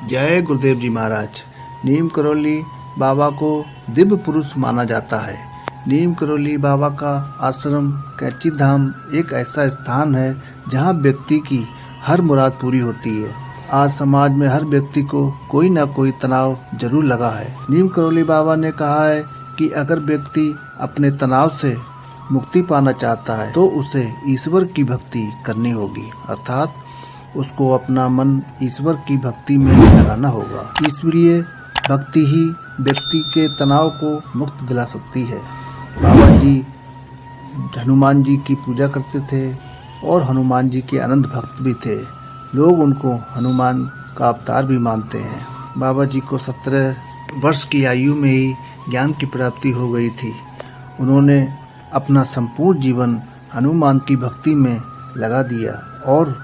जय गुरुदेव जी महाराज। नीम करौली बाबा को दिव्य पुरुष माना जाता है। नीम करौली बाबा का आश्रम कैंची धाम एक ऐसा स्थान है जहां व्यक्ति की हर मुराद पूरी होती है। आज समाज में हर व्यक्ति को कोई ना कोई तनाव जरूर लगा है। नीम करौली बाबा ने कहा है कि अगर व्यक्ति अपने तनाव से मुक्ति पाना चाहता है तो उसे ईश्वर की भक्ति करनी होगी, अर्थात उसको अपना मन ईश्वर की भक्ति में लगाना होगा। ईश्वरीय भक्ति ही व्यक्ति के तनाव को मुक्त दिला सकती है। बाबा जी हनुमान जी की पूजा करते थे और हनुमान जी के अनंत भक्त भी थे। लोग उनको हनुमान का अवतार भी मानते हैं। बाबा जी को 17 वर्ष की आयु में ही ज्ञान की प्राप्ति हो गई थी। उन्होंने अपना संपूर्ण जीवन हनुमान की भक्ति में लगा दिया और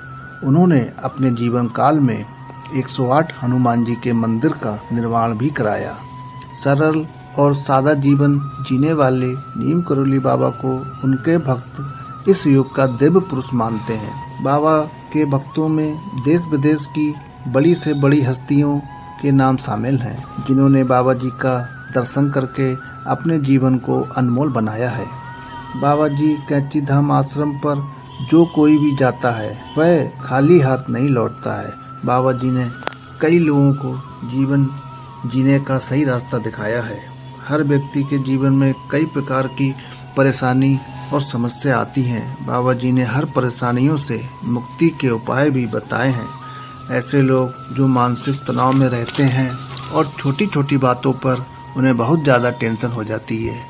उन्होंने अपने जीवन काल में 108 हनुमान जी के मंदिर का निर्माण भी कराया। सरल और सादा जीवन जीने वाले नीम करौली बाबा को उनके भक्त इस युग का दिव्य पुरुष मानते हैं। बाबा के भक्तों में देश विदेश की बड़ी से बड़ी हस्तियों के नाम शामिल हैं, जिन्होंने बाबा जी का दर्शन करके अपने जीवन को अनमोल बनाया है। बाबा जी कैंची धाम आश्रम पर जो कोई भी जाता है वह खाली हाथ नहीं लौटता है। बाबा जी ने कई लोगों को जीवन जीने का सही रास्ता दिखाया है। हर व्यक्ति के जीवन में कई प्रकार की परेशानी और समस्या आती हैं। बाबा जी ने हर परेशानियों से मुक्ति के उपाय भी बताए हैं। ऐसे लोग जो मानसिक तनाव में रहते हैं और छोटी छोटी बातों पर उन्हें बहुत ज़्यादा टेंशन हो जाती है,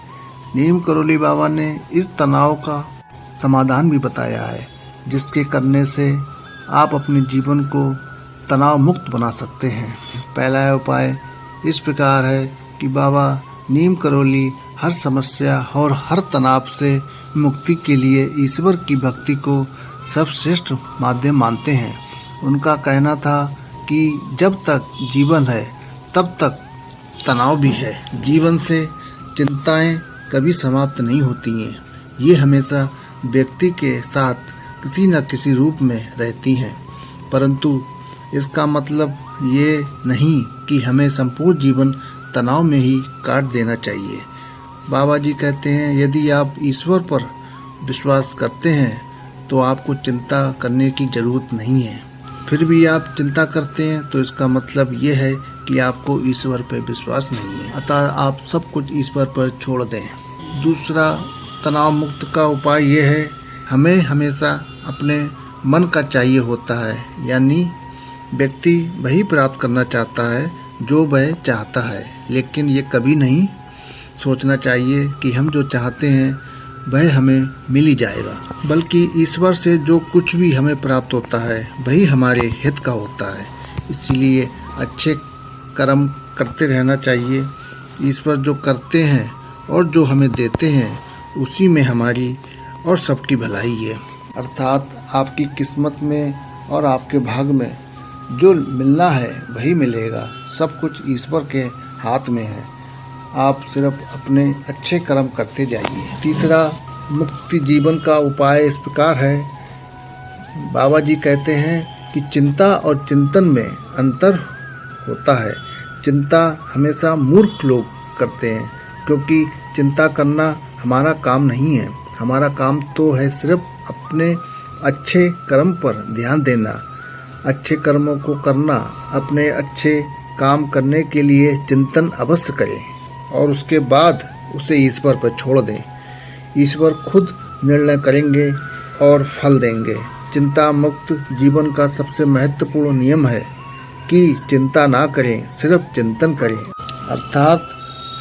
नीम करौली बाबा ने इस तनाव का समाधान भी बताया है, जिसके करने से आप अपने जीवन को तनाव मुक्त बना सकते हैं। पहला उपाय इस प्रकार है कि बाबा नीम करौली हर समस्या और हर तनाव से मुक्ति के लिए ईश्वर की भक्ति को सर्वश्रेष्ठ माध्यम मानते हैं। उनका कहना था कि जब तक जीवन है तब तक तनाव भी है। जीवन से चिंताएं कभी समाप्त नहीं होती हैं, ये हमेशा व्यक्ति के साथ किसी न किसी रूप में रहती हैं, परंतु इसका मतलब ये नहीं कि हमें संपूर्ण जीवन तनाव में ही काट देना चाहिए। बाबा जी कहते हैं, यदि आप ईश्वर पर विश्वास करते हैं तो आपको चिंता करने की जरूरत नहीं है। फिर भी आप चिंता करते हैं तो इसका मतलब ये है कि आपको ईश्वर पर विश्वास नहीं है, अतः आप सब कुछ ईश्वर पर छोड़ दें। दूसरा तनाव मुक्त का उपाय यह है, हमें हमेशा अपने मन का चाहिए होता है, यानी व्यक्ति वही प्राप्त करना चाहता है जो वह चाहता है, लेकिन ये कभी नहीं सोचना चाहिए कि हम जो चाहते हैं वह हमें मिल ही जाएगा, बल्कि ईश्वर से जो कुछ भी हमें प्राप्त होता है वही हमारे हित का होता है। इसीलिए अच्छे कर्म करते रहना चाहिए। ईश्वर जो करते हैं और जो हमें देते हैं उसी में हमारी और सबकी भलाई है, अर्थात आपकी किस्मत में और आपके भाग में जो मिलना है वही मिलेगा। सब कुछ ईश्वर के हाथ में है, आप सिर्फ अपने अच्छे कर्म करते जाइए। तीसरा मुक्ति जीवन का उपाय इस प्रकार है, बाबा जी कहते हैं कि चिंता और चिंतन में अंतर होता है। चिंता हमेशा मूर्ख लोग करते हैं, क्योंकि चिंता करना हमारा काम नहीं है। हमारा काम तो है सिर्फ अपने अच्छे कर्म पर ध्यान देना, अच्छे कर्मों को करना। अपने अच्छे काम करने के लिए चिंतन अवश्य करें और उसके बाद उसे ईश्वर पर छोड़ दें। ईश्वर खुद निर्णय करेंगे और फल देंगे। चिंता मुक्त जीवन का सबसे महत्वपूर्ण नियम है कि चिंता ना करें, सिर्फ चिंतन करें, अर्थात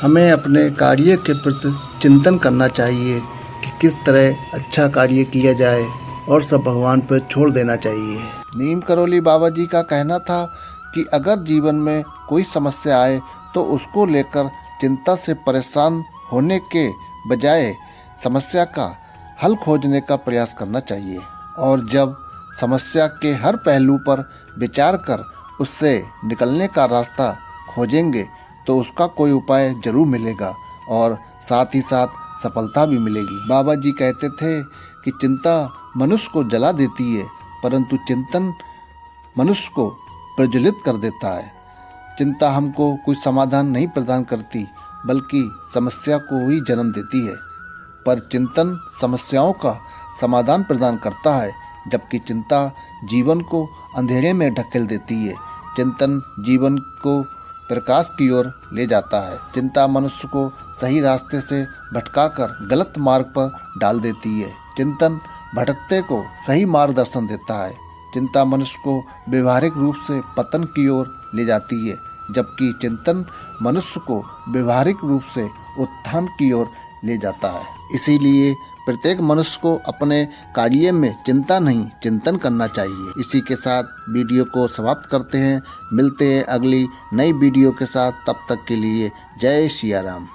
हमें अपने कार्य के प्रति चिंतन करना चाहिए कि किस तरह अच्छा कार्य किया जाए और सब भगवान पर छोड़ देना चाहिए। नीम करौली बाबा जी का कहना था कि अगर जीवन में कोई समस्या आए तो उसको लेकर चिंता से परेशान होने के बजाय समस्या का हल खोजने का प्रयास करना चाहिए, और जब समस्या के हर पहलू पर विचार कर उससे निकलने का रास्ता खोजेंगे तो उसका कोई उपाय जरूर मिलेगा और साथ ही साथ सफलता भी मिलेगी। बाबा जी कहते थे कि चिंता मनुष्य को जला देती है, परंतु चिंतन मनुष्य को प्रज्वलित कर देता है। चिंता हमको कोई समाधान नहीं प्रदान करती, बल्कि समस्या को ही जन्म देती है। पर चिंतन समस्याओं का समाधान प्रदान करता है, जबकि चिंता जीवन को अंधेरे में ढकेल देती है। चिंतन जीवन को प्रकाश की ओर ले जाता है। चिंता मनुष्य को सही रास्ते से भटकाकर गलत मार्ग पर डाल देती है। चिंतन भटकते को सही मार्गदर्शन देता है। चिंता मनुष्य को व्यवहारिक रूप से पतन की ओर ले जाती है, जबकि चिंतन मनुष्य को व्यवहारिक रूप से उत्थान की ओर ले जाता है। इसीलिए प्रत्येक मनुष्य को अपने कार्य में चिंता नहीं, चिंतन करना चाहिए। इसी के साथ वीडियो को समाप्त करते हैं। मिलते हैं अगली नई वीडियो के साथ। तब तक के लिए जय सिया राम।